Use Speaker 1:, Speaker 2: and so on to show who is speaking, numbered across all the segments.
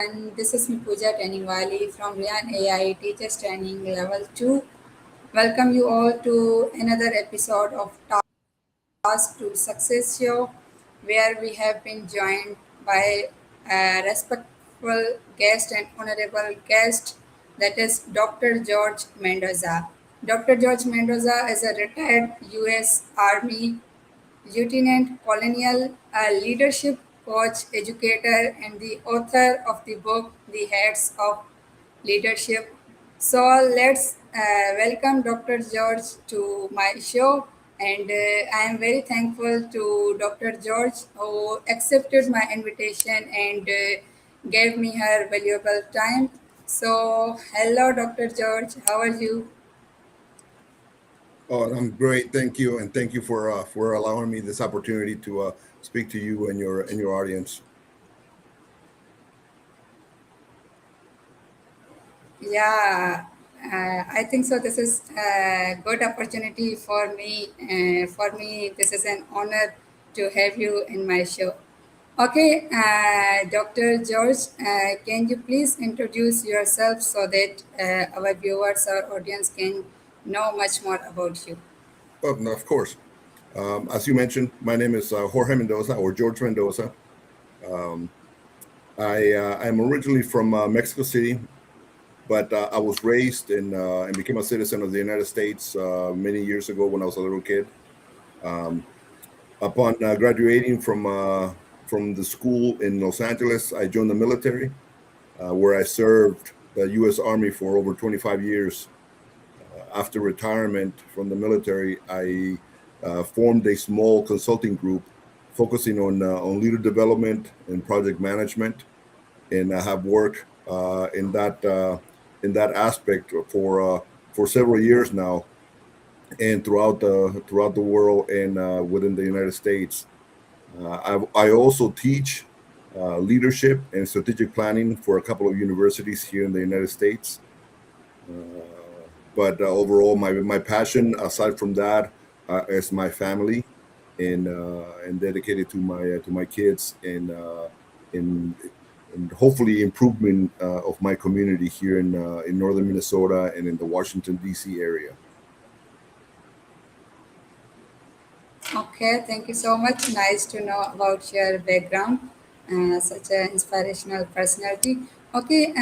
Speaker 1: And this is me Pooja Training Wali from Rehan AI Teachers Training Level 2. Welcome you all to another episode of Task to Success Show, where we have been joined by a respectful guest and honorable guest, that is Dr. George Mendoza. Dr. George Mendoza is a retired U.S. Army Lieutenant Colonial, a leadership coach, educator, and the author of the book The Heads of Leadership. So let's welcome Dr. George to my show. And I am very thankful to Dr. George who accepted my invitation and gave me her valuable time. So, hello, Dr. George. How are you?
Speaker 2: Oh, I'm great. Thank you, and thank you for allowing me this opportunity to speak to you and your audience.
Speaker 1: Yeah, I think so. This is a good opportunity for me. For me, this is an honor to have you in my show. Okay, Dr. George, can you please introduce yourself so that our viewers or audience can know much more about you?
Speaker 2: Oh, no, of course. As you mentioned, my name is Jorge Mendoza or George Mendoza. Um, I'm originally from Mexico City, but I was raised and became a citizen of the United States many years ago when I was a little kid. Um, upon graduating from the school in Los Angeles, I joined the military, where I served the U.S. Army for over 25 years. After retirement from the military, I formed a small consulting group focusing on leader development and project management, and I have worked in that aspect for several years now, and throughout the world and within the United States. I also teach leadership and strategic planning for a couple of universities here in the United States. But overall, my passion, aside from that, is my family, and dedicated to my kids and and hopefully improvement of my community here in northern Minnesota and in the Washington D.C. area.
Speaker 1: Okay, thank you so much. Nice to know about your background, such an inspirational personality. Okay,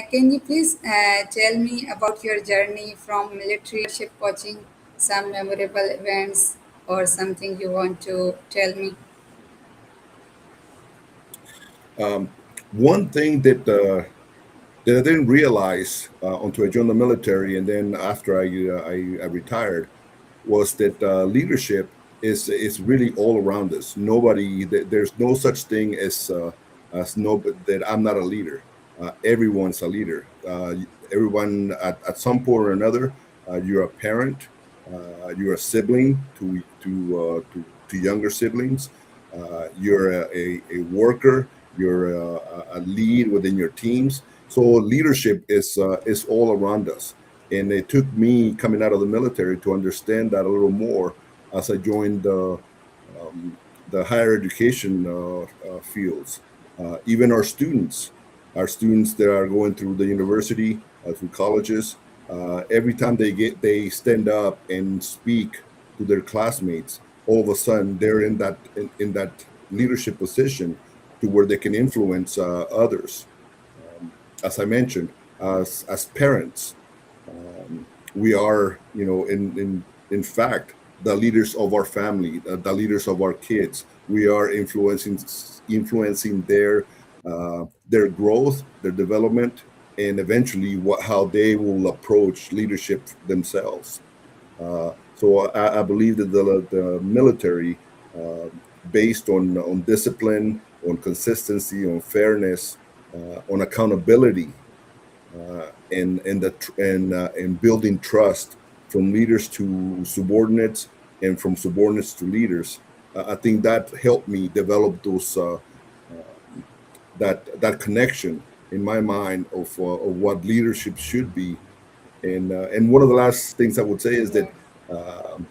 Speaker 1: can you please tell me about your journey from military leadership coaching, some memorable events, or something you want to tell me?
Speaker 2: Um, One thing that I didn't realize until I joined the military, and then after I retired, was that leadership is really all around us. There's no such thing as no that I'm not a leader. Everyone's a leader. Everyone at some point or another, you're a parent, you're a sibling to younger siblings, you're a worker, you're a lead within your teams. So leadership is all around us, and it took me coming out of the military to understand that a little more as I joined the higher education fields. Even our students that are going through the university, through colleges, every time they stand up and speak to their classmates, all of a sudden they're in that leadership position to where they can influence others. As I mentioned, as parents, we are, in fact, the leaders of our family, the leaders of our kids. We are influencing their growth, their development, and eventually how they will approach leadership themselves. So I believe that the military, uh, based on discipline, on consistency, on fairness, on accountability, and building trust from leaders to subordinates and from subordinates to leaders. I think that helped me develop that connection in my mind of what leadership should be. And one of the last things I would say is that um,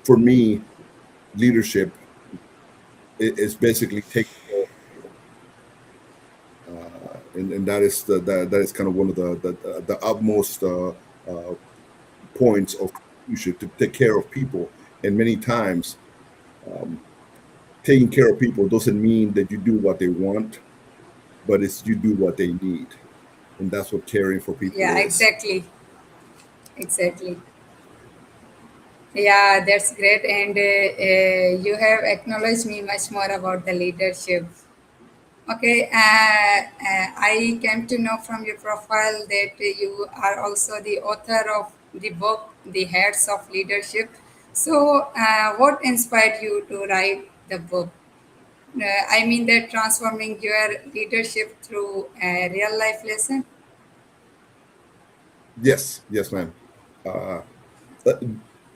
Speaker 2: for me, leadership is basically taking and that is kind of one of the utmost points of leadership, to take care of people. And many times, um, taking care of people doesn't mean that you do what they want, but it's you do what they need, and that's what caring for people
Speaker 1: Yeah,
Speaker 2: is.
Speaker 1: exactly. Exactly. Yeah, that's great. And you have acknowledged me much more about the leadership. Okay, I came to know from your profile that you are also the author of the book, The Heads of Leadership. So, what inspired you to write the book? I mean, that transforming your leadership through a real life lesson.
Speaker 2: Yes, yes, ma'am. Uh, uh,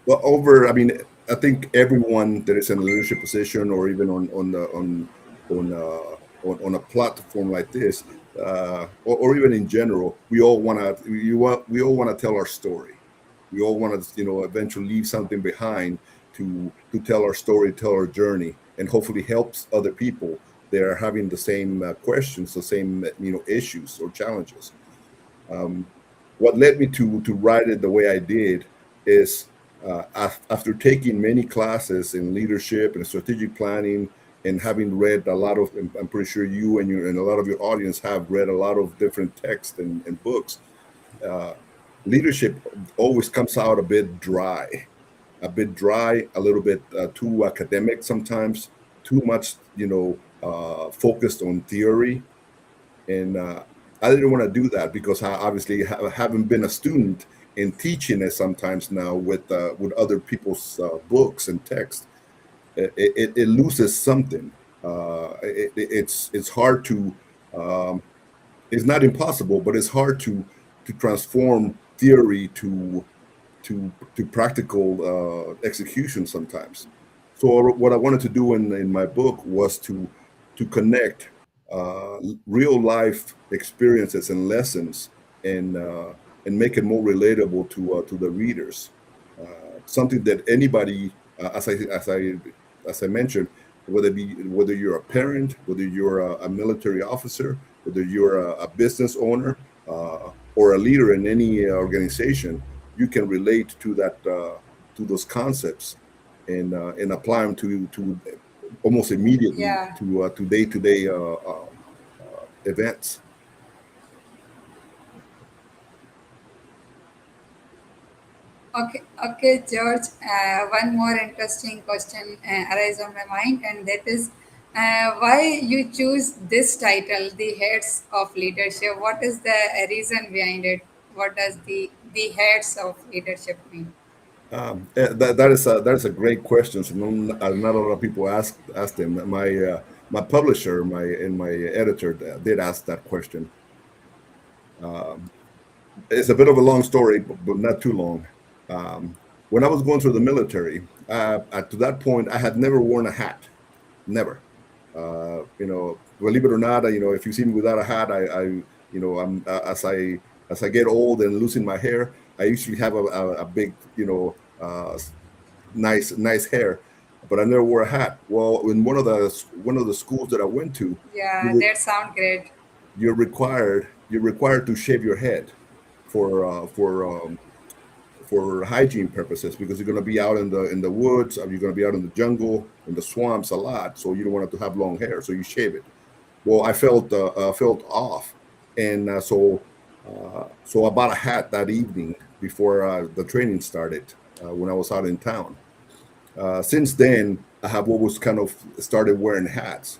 Speaker 2: well, over. I mean, I think everyone that is in a leadership position, or even on on a platform like this, or even in general, we all want to tell our story. We all want to, eventually leave something behind to tell our story, tell our journey, and hopefully helps other people that are having the same questions, the same issues or challenges. Um, what led me to write it the way I did is, after taking many classes in leadership and strategic planning, and having read a lot of, I'm pretty sure you and a lot of your audience have read a lot of different texts and books. Uh, Leadership always comes out a bit dry, a little bit too academic sometimes, too much, focused on theory. And I didn't want to do that because I obviously haven't been a student in teaching it sometimes now with other people's books and text. It loses something. It's hard to, um, it's not impossible, but it's hard to transform theory to practical execution sometimes. So what I wanted to do in my book was to connect real life experiences and lessons, and make it more relatable to the readers. Something that anybody, as I mentioned, whether you're a parent, whether you're a military officer, whether you're a business owner, or a leader in any organization, you can relate to those concepts, and apply them to almost immediately
Speaker 1: Yeah.
Speaker 2: to day-to-day events.
Speaker 1: Okay, okay, George. One more interesting question arises on my mind, and that is why you choose this title, "The Heads of Leadership." What is the reason behind it? What does the heads of leadership mean?
Speaker 2: That is a great question. So not a lot of people ask them. My publisher, my editor did ask that question. Um, it's a bit of a long story, but not too long. When I was going through the military, to that point, I had never worn a hat, never. Believe it or not, if you see me without a hat, I'm as I get old and losing my hair, I usually have a big, nice hair, but I never wore a hat. Well, in one of the schools that I went to,
Speaker 1: Yeah,
Speaker 2: you
Speaker 1: that sound great.
Speaker 2: you're required to shave your head for uh, for um, for hygiene purposes, because you're going to be out in the woods, or you're going to be out in the jungle, in the swamps a lot, so you don't want it to have long hair, so you shave it. Well, I felt off, and so I bought a hat that evening before the training started, when I was out in town. Since then, I have always kind of started wearing hats,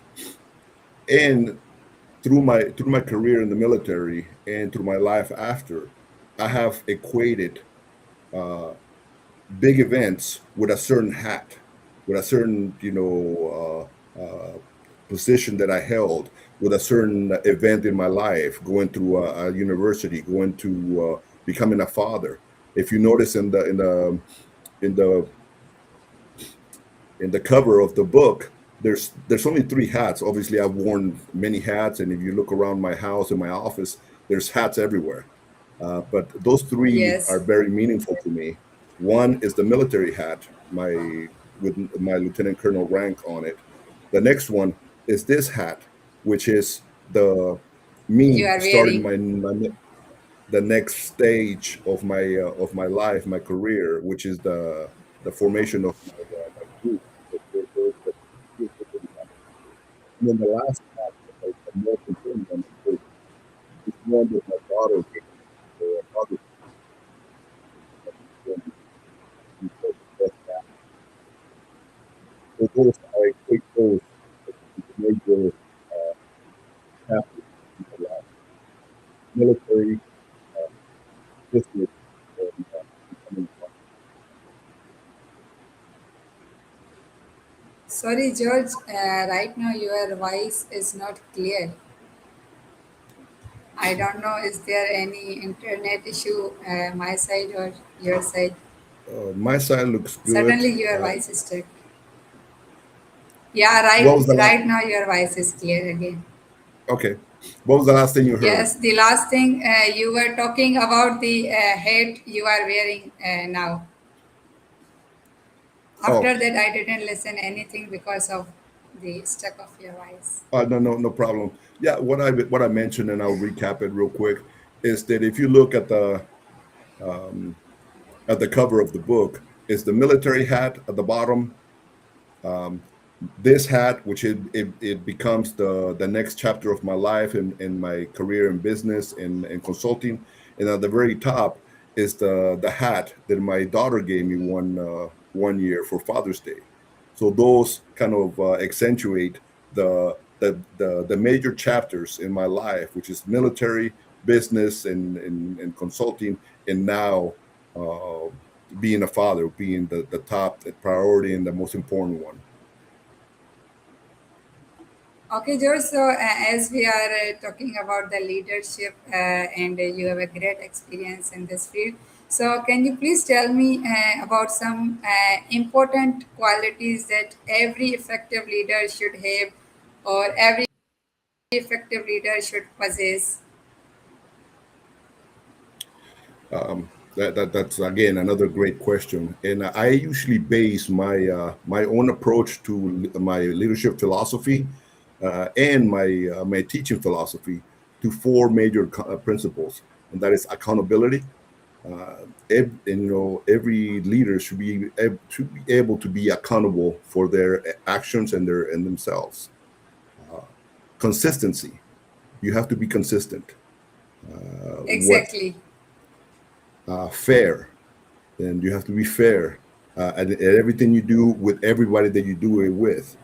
Speaker 2: and through my career in the military and through my life after, I have equated uh, big events with a certain hat, with a certain position that I held, with a certain event in my life, going through a university, going to becoming a father. If you notice in the in the cover of the book, there's only three hats. Obviously, I've worn many hats, and if you look around my house and my office, there's hats everywhere. But those three are
Speaker 1: Yes.
Speaker 2: very meaningful to me. One is the military hat, with my lieutenant colonel rank on it. The next one is this hat, which is the
Speaker 1: you
Speaker 2: me
Speaker 1: are
Speaker 2: starting
Speaker 1: wearing.
Speaker 2: the next stage of my life, my career, which is the formation of my group. And then the last part, the most important one, is one that my daughter gave me. So my daughter gave me the best back. So those I equate those as the major chapters in my life: military, uh, business, and becoming a
Speaker 1: Sorry, George, right now your voice is not clear. I don't know, is there any internet issue, my side or your side?
Speaker 2: My side looks good.
Speaker 1: Suddenly your voice is stuck. Yeah,
Speaker 2: What
Speaker 1: right,
Speaker 2: was the last?
Speaker 1: right now your voice is clear again.
Speaker 2: Okay. What was the last thing you heard?
Speaker 1: Yes, the last thing you were talking about the hat you are wearing now.
Speaker 2: Oh,
Speaker 1: After that, I didn't listen anything because of the stuck of your voice.
Speaker 2: no problem. Yeah, what I mentioned, and I'll recap it real quick, is that if you look um, at the cover of the book, is the military hat at the bottom. Um, this hat, which it becomes the next chapter of my life in my career in business and consulting, and at the very top is the hat that my daughter gave me one year for Father's Day. So those kind of accentuate the major chapters in my life, which is military, business, and consulting, and now uh, being a father, being the top priority and the most important one.
Speaker 1: Okay, George. So, as we are talking about the leadership and you have a great experience in this field, so can you please tell me about some important qualities that every effective leader should have or every effective leader should possess?
Speaker 2: That's again another great question, and I usually base my own approach to my leadership philosophy and my teaching philosophy to four major principles, and that is accountability. Every leader should be able to be accountable for their actions and themselves. Uh, Consistency. You have to be consistent. What
Speaker 1: Exactly.
Speaker 2: Fair. And you have to be fair at everything you do with everybody that you do it with.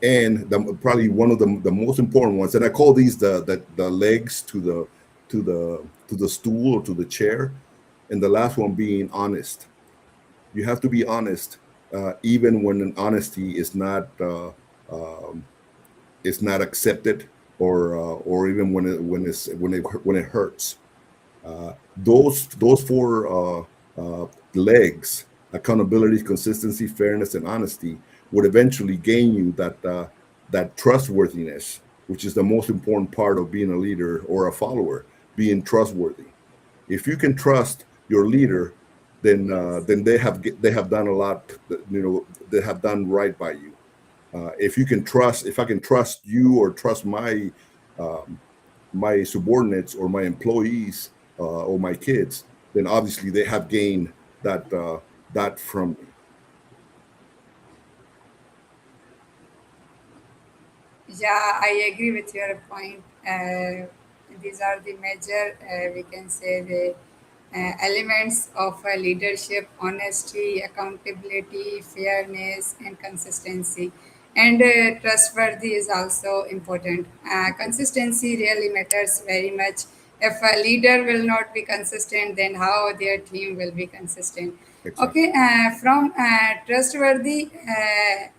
Speaker 2: And probably one of the most important ones, and I call these the legs to the stool or to the chair, and the last one being honest. You have to be honest, even when an honesty um, is not accepted, or even when it hurts. Those four legs: accountability, consistency, fairness, and honesty, would eventually gain you that trustworthiness, which is the most important part of being a leader or a follower. Being trustworthy. If you can trust your leader,
Speaker 1: Yes.
Speaker 2: then they have done a lot. They have done right by you. If I can trust you or trust um, my subordinates or my employees or my kids, then obviously they have gained that from me.
Speaker 1: Yeah, I agree with your point. These are the major, we can say, the elements of leadership: honesty, accountability, fairness, and consistency. And trustworthy is also important. Consistency really matters very much. If a leader will not be consistent, then how their team will be consistent?
Speaker 2: Exactly.
Speaker 1: Okay, from trustworthy,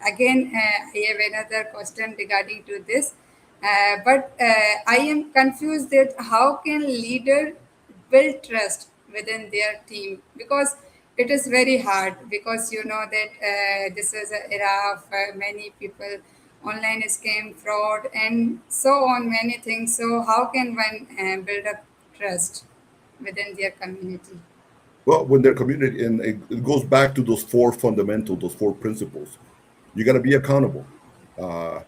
Speaker 1: again, I have another question regarding to this. But I am confused that how can leader build trust within their team, because it is very hard, because you know that this is an era of many people online scam, fraud, and so on, many things. So how can one build up trust within their community?
Speaker 2: Well, when their community, and it goes back to those four principles. You got to be accountable. Uh,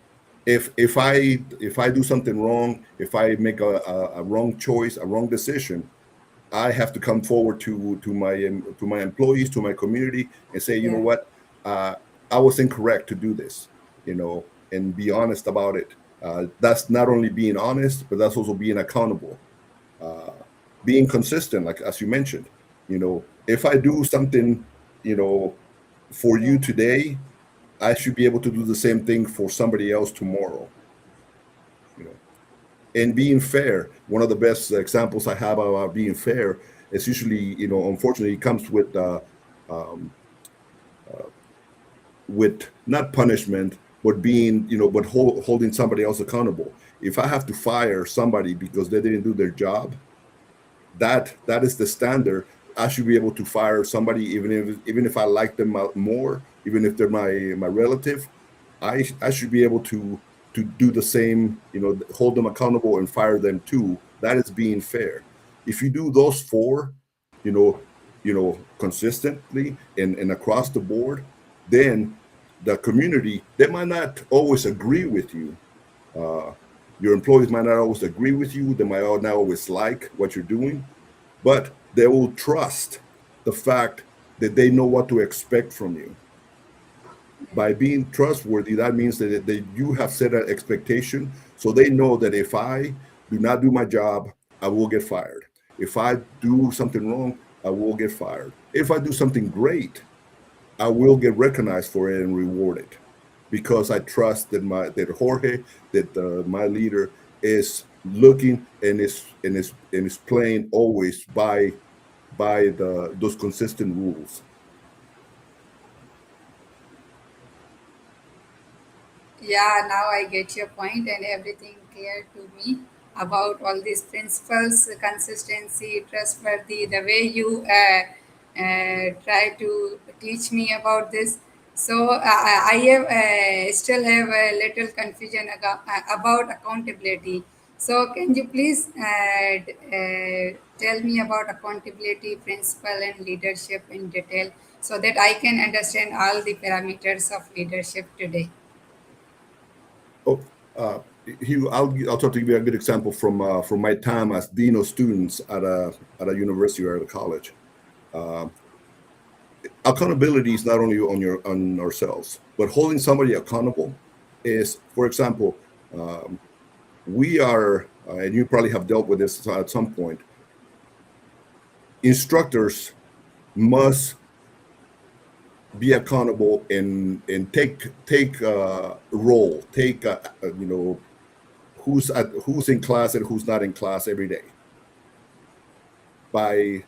Speaker 2: if I do something wrong, if I make a wrong choice, a wrong decision, I have to come forward to my employees, to my community, and say, you know
Speaker 1: Yeah.
Speaker 2: what, uh, I was incorrect to do this, and be honest about it. That's not only being honest, but that's also being accountable, uh, being consistent, like as you mentioned. If I do something, you know, for
Speaker 1: Yeah.
Speaker 2: you today, I should be able to do the same thing for somebody else tomorrow. You know, and being fair. One of the best examples I have about being fair is usually, unfortunately, it comes um, with not punishment, but being, but holding somebody else accountable. If I have to fire somebody because they didn't do their job, that is the standard. I should be able to fire somebody even if I like them more, even if they're my relative. I should be able to do the same, hold them accountable and fire them too. That is being fair. If you do those four, you know, consistently and across the board, then the community, they might not always agree with you. Uh, your employees might not always agree with you. They might not always like what you're doing, but they will trust the fact that they know what to expect from you. By being trustworthy, that means that you have set an expectation, so they know that if I do not do my job, I will get fired. If I do something wrong, I will get fired. If I do something great, I will get recognized for it and rewarded, because I trust that Jorge, that my leader is looking and is playing always by those consistent rules.
Speaker 1: Yeah, now I get your point and everything clear to me about all these principles, consistency, trustworthy, the way you try to teach me about this. So I have still have a little confusion about accountability. So can you please tell me about accountability principle and leadership in detail so that I can understand all the parameters of leadership today?
Speaker 2: Oh, Hugh, I'll try to give you a good example from my time as dean of students at a university or at a college. Uh, Accountability is not only on ourselves, but holding somebody accountable is, for example, um, we are, and you probably have dealt with this at some point. Instructors must be accountable and take role, take who's in class and who's not in class every day, by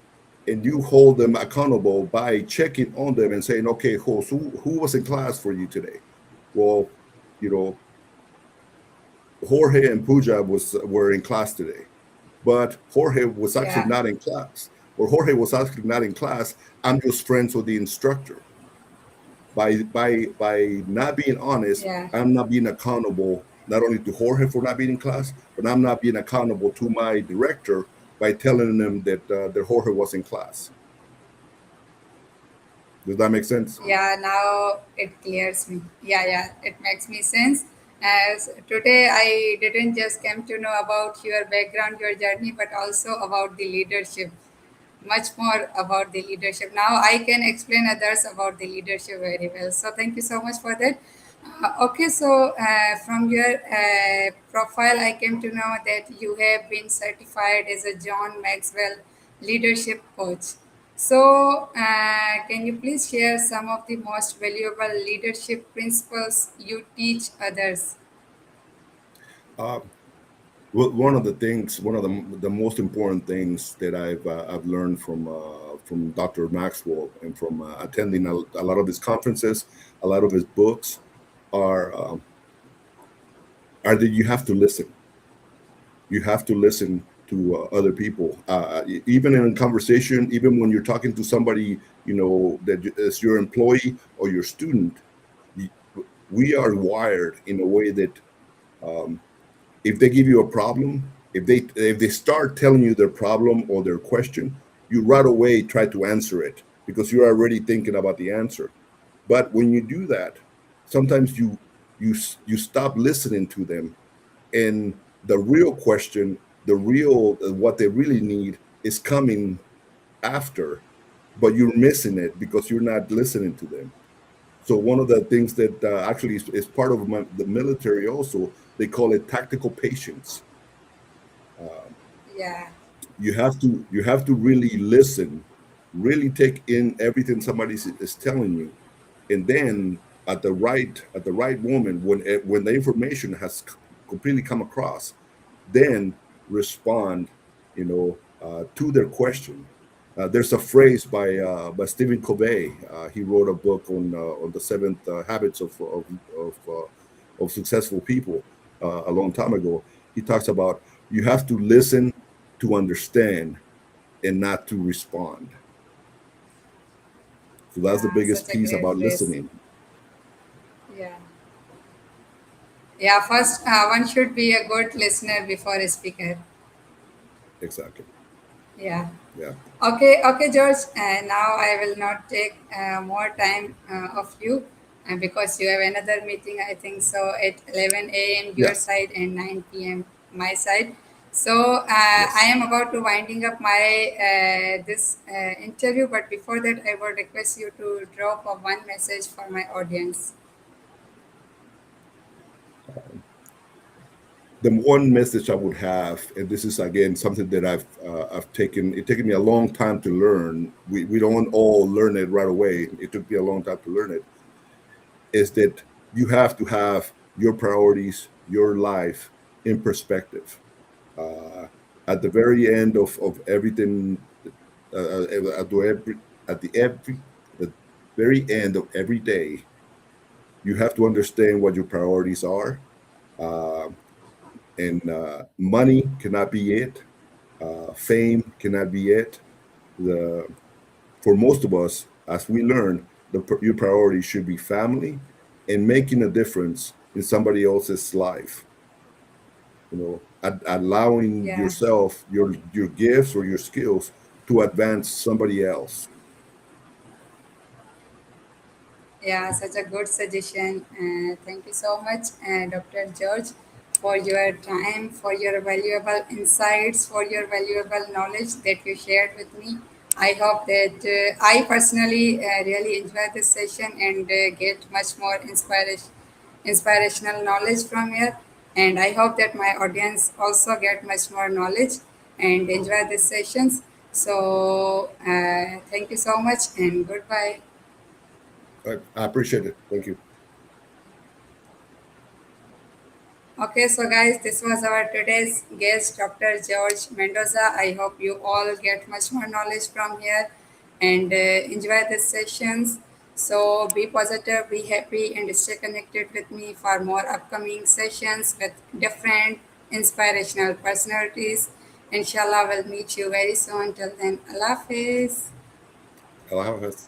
Speaker 2: and you hold them accountable by checking on them and saying, okay, who was in class for you today? Well, you know, Jorge and Pooja were in class today, but Jorge was actually
Speaker 1: Yeah.
Speaker 2: not in class. Or Jorge was actually not in class. I'm just friends with the instructor. By not being honest,
Speaker 1: Yeah.
Speaker 2: I'm not being accountable not only to Jorge for not being in class, but I'm not being accountable to my director by telling them that Jorge was in class. Does that make sense?
Speaker 1: Yeah, now it clears me. Yeah, yeah, it makes me sense. As today I didn't just come to know about your background, your journey, but also about the leadership, much more about the leadership. Now I can explain others about the leadership very well. So thank you so much for that. Okay, so from your profile, I came to know that you have been certified as a John Maxwell Leadership Coach. So, can you please share some of the most valuable leadership principles you teach others?
Speaker 2: Uh, well, one of the most important things that I've learned from Dr. Maxwell and from attending a lot of his conferences, a lot of his books, are um, are that you have to listen. You have to listen to other people, even in a conversation, even when you're talking to somebody, that is your employee or your student. y- We are wired in a way that, um, if they give you a problem, if they start telling you their problem or their question, you right away try to answer it because you're already thinking about the answer. But when you do that, sometimes you stop listening to them, and the real question, the real what they really need is coming after, but you're missing it because you're not listening to them. So one of the things that actually is part of the military also, they call it tactical patience. Um,
Speaker 1: Yeah.
Speaker 2: you have to really listen, really take in everything somebody is telling you, and then at the right moment, when the information has completely come across, then respond, to their question. There's a phrase by Stephen Covey. He wrote a book on the seventh habits of successful people a long time ago. He talks about you have to listen to understand and not to respond. So that's the
Speaker 1: Yeah,
Speaker 2: biggest
Speaker 1: such a
Speaker 2: piece
Speaker 1: great
Speaker 2: about
Speaker 1: phrase.
Speaker 2: listening.
Speaker 1: Yeah. Yeah, first, one should be a good listener before a speaker.
Speaker 2: Exactly.
Speaker 1: Yeah.
Speaker 2: Yeah.
Speaker 1: Okay, okay, George. Now I will not take more time of you because you have another meeting, I think so, at 11 a.m. your
Speaker 2: Yeah.
Speaker 1: side and 9 p.m. my side. So I
Speaker 2: Yes.
Speaker 1: am about to winding up my this interview, but before that, I would request you to drop a one message for my audience.
Speaker 2: The one message I would have, and this is again something that I've taken. It taken me a long time to learn. We don't all learn it right away. It took me a long time to learn it. Is that you have to have your priorities, your life in perspective. Uh, at the very end of everything, at the very end of every day, you have to understand what your priorities are. Uh, and money cannot be it. Fame cannot be it. The For most of us, as we learn, your priority should be family and making a difference in somebody else's life. Allowing
Speaker 1: Yeah.
Speaker 2: yourself, your gifts or your skills to advance somebody else.
Speaker 1: Yeah, such a good suggestion. Thank you so much, Dr. George, for your time, for your valuable insights, for your valuable knowledge that you shared with me. I hope that I personally really enjoy this session and get much more inspirational knowledge from here. And I hope that my audience also get much more knowledge and enjoy these sessions. So thank you so much and goodbye.
Speaker 2: I appreciate it. Thank you.
Speaker 1: Okay, so guys, this was our today's guest, Dr. George Mendoza. I hope you all get much more knowledge from here and enjoy the sessions. So be positive, be happy, and stay connected with me for more upcoming sessions with different inspirational personalities. Inshallah, we'll meet you very soon. Till then, Allah Hafiz.
Speaker 2: Allah Hafiz.